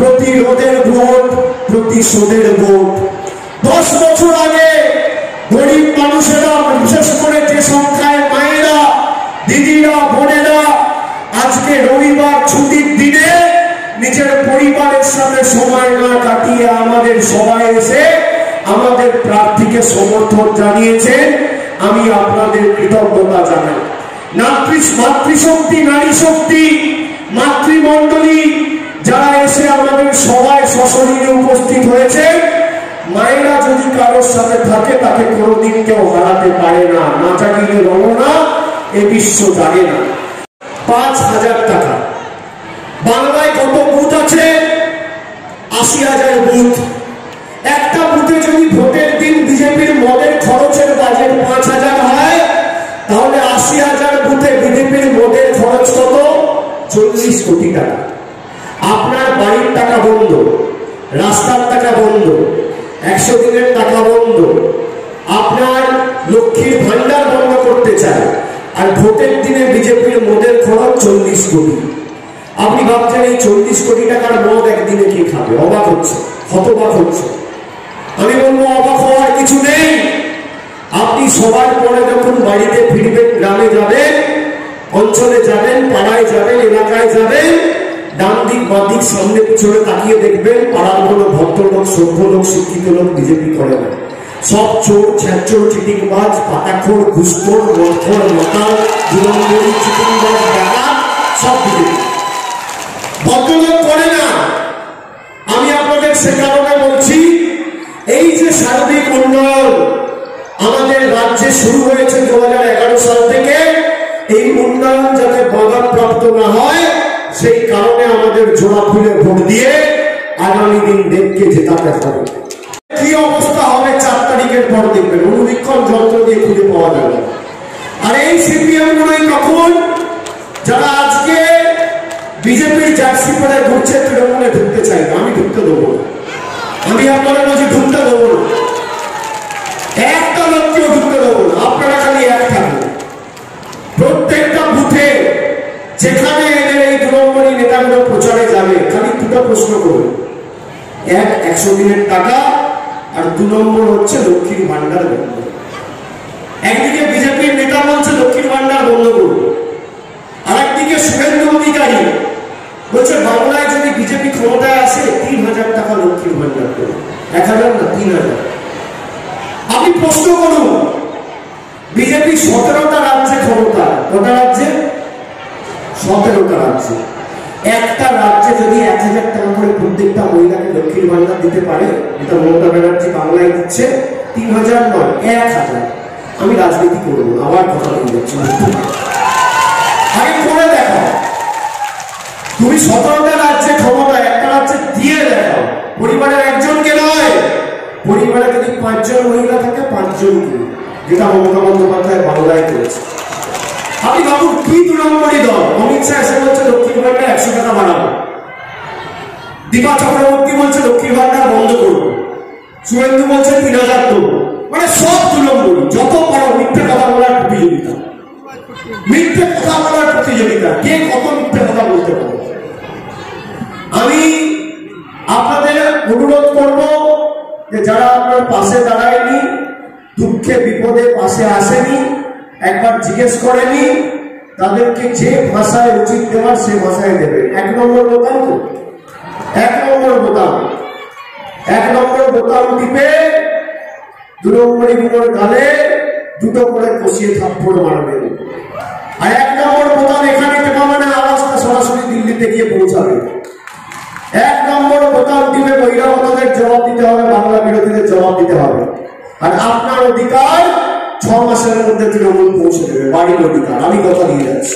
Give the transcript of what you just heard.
প্রতিরোধের ভোট, প্রতিশোধের ভোট। 10 বছর আগে গরিব মানুষেরা, বিশেষ করে যে সংখ্যায় মায়েরা, দিদিরা, বোনেরা আজকে রবিবার ছুটির দিনে নিজের পরিবারের সাথে সময় না কাটিয়ে আমাদের সবাই এসে আমাদের প্রার্থীকে সমর্থন জানিয়েছেন, আমি আপনাদের কৃতজ্ঞতা জানাই। মাতৃশক্তি, নারী শক্তি, মাতৃমণ্ডলী যারা এসে আমাদের সবাই সশরীরে উপস্থিত হয়েছে, মায়েরা যদি কারোর সাথে থাকে তাকে কোনোদিন কেউ হারাতে পারে না। না জাগিলে রমনা এ বিশ্ব জাগে না। 5,000 টাকা। বাংলায় কত বুথ আছে? 80,000 বুথ। একটা বুথে যদি ভোটের দিন বিজেপির মদের খরচের বাজেট 5,000 হয়, তাহলে 80,000 বুথে বিজেপির মদের খরচ কত? 40 কোটি টাকা। আপনার বাড়ির টাকা বন্ধ, রাস্তার টাকা বন্ধ, 100 দিনের টাকা বন্ধ, আপনার লক্ষ্মীর ভান্ডার বন্ধ করতে চায়, আর ভোটের দিনে বিজেপির মদের খরচ 40 কোটি। আপনি ভাবছেন এই 40 কোটি টাকার মদ একদিনে কি খাবে? অবাক হচ্ছে, হতবাক হচ্ছে। আমি বলবো অবাক হওয়ার কিছু নেই। আপনি সবার পরে যখন বাড়িতে ফিরবেন, গ্রামে যাবেন, অঞ্চলে যাবেন, পাড়ায় যাবেন, এলাকায় যাবেন, ডান দিক বাঁ দিক সামনে পিছনে তাকিয়ে দেখবেন পাড়ার কোনো ভদ্রলোক, সভ্য লোক, শিক্ষিত লোক বিজেপি করে না। সব চোর, ছ্যাঁচোর, চিটিংবাজ, পাতাখোর, ঘুষখোর, মদখোর, মাতাল, দুরঙ্গি, চিটিংবাজ, ডাকাত, সব বিজেপি। ভদ্রলোক করে না। আমি আপনাদের সে কারণে বলছি, এই যে সার্বিক উন্নয়ন আমাদের রাজ্যে শুরু হয়েছে 2011 সাল থেকে, এই উন্নয়ন যাতে বাধাপ্রাপ্ত না হয়, সেই কারণে আমাদের জোড়া ফুলে ভোট দিয়ে আগামী দিন দেবকে জেতাতে হবে। কি অবস্থা হবে 4 তারিখের পর দেখবেন, অনুবীক্ষণ যন্ত্র দিয়ে খুঁজে পাওয়া যাবে। আর এই সিপিএম গুলোই তখন যারা আজকে বিজেপির জার্সি পরে ঘুরছে, তৃণমূলে ঢুকতে চাই না। আমি ঢুকতে দেবো না। আমি আপনাদের মাঝে ঢুকতে দেবো না। একটা লোককেও ঢুকতে দেবো না। আপনারা খালি এক থাকবেন। প্রত্যেকটা বুথে যেখানে এদের এই তৃণমূলী নেতাগুলো প্রচারে যাবে, খালি দুটো প্রশ্ন করবে। 100 দিনের টাকা, আর 2 নম্বর হচ্ছে লক্ষ্মীর ভান্ডার বন্ধ। একদিকে বিজেপির নেতা বলছে লক্ষ্মীর ভান্ডার বন্ধ করবে, আর একদিকে শুভেন্দু অধিকারী বলছে বাংলায় যদি বিজেপি ক্ষমতায় আসে 3,000 টাকা লক্ষ্মীর ভান্ডার করবে। 1,000 না, 3,000। আপনি প্রশ্ন করুন, বিজেপি 17টা রাজ্যে ক্ষমতা। কটা রাজ্যে? 17টা রাজ্যে। একটা রাজ্যে যদি 1,000 টাকা করে প্রত্যেকটা মহিলাকে লক্ষ্মীর ভান্ডার দিতে পারে, এটা মমতা ব্যানার্জি বাংলায় দিচ্ছে, 3,000 নয়, 1,000। আমি রাজনীতি করবো না, আবার কথা বলে যাচ্ছি। আগে করে দেখো, তুমি 17টা রাজ্যে ক্ষমতা, একটা রাজ্যে দিয়ে দেখো। পরিবারের একজনকে নয়, পরিবারে যদি 5 জন মহিলা থাকে 5 জনকে, যেটা মমতা বন্দ্যোপাধ্যায় বাংলায় করেছে। আপনি ভাবুন কি 2 নম্বরই দল। অমিত শাহ এসে বলছে লক্ষ্মীর ভান্ডার 100 টাকা বাড়াবো, দীপা চক্রবর্তী বলছে লক্ষ্মীর ভান্ডার বন্ধ করবো, শুভেন্দু বলছে 3,000 দেবো। মানে সব 2 নম্বরই। যত বড় মিথ্যে কথা বলার প্রতিযোগিতা, মিথ্যে কথা বলার প্রতিযোগিতা, কে কত মিথ্যে কথা বলতে পারে। আমি আপনাদের অনুরোধ করব যে যারা আপনার পাশে দাঁড়ায়নি, দুঃখে বিপদে পাশে আসেনি, একবার জিজ্ঞেস করেনি, তাদেরকে যে ভাষায় উচিত দেওয়ার সে ভাষায় দেবে। 1 নম্বর বোতাম, 1 নম্বর বোতাম, 1 নম্বর বোতাম টিপে 2 নম্বরই গুলোর গালে 2টো করে কষিয়ে থাপ্পড় মারবে। আর 1 নম্বর বোতাম এখানে টেপা মানে আওয়াজটা সরাসরি দিল্লিতে গিয়ে পৌঁছাবে। 1 নম্বর বোতাম টিপে বহিরাগতদের জবাব দিতে হবে, বাংলা বিরোধীদের জবাব দিতে হবে। আর আপনার অধিকার 6 মাসের মধ্যে তৃণমূল পৌঁছে দেবে, বাড়ির অধিকার। আমি কথা দিয়ে যাচ্ছি।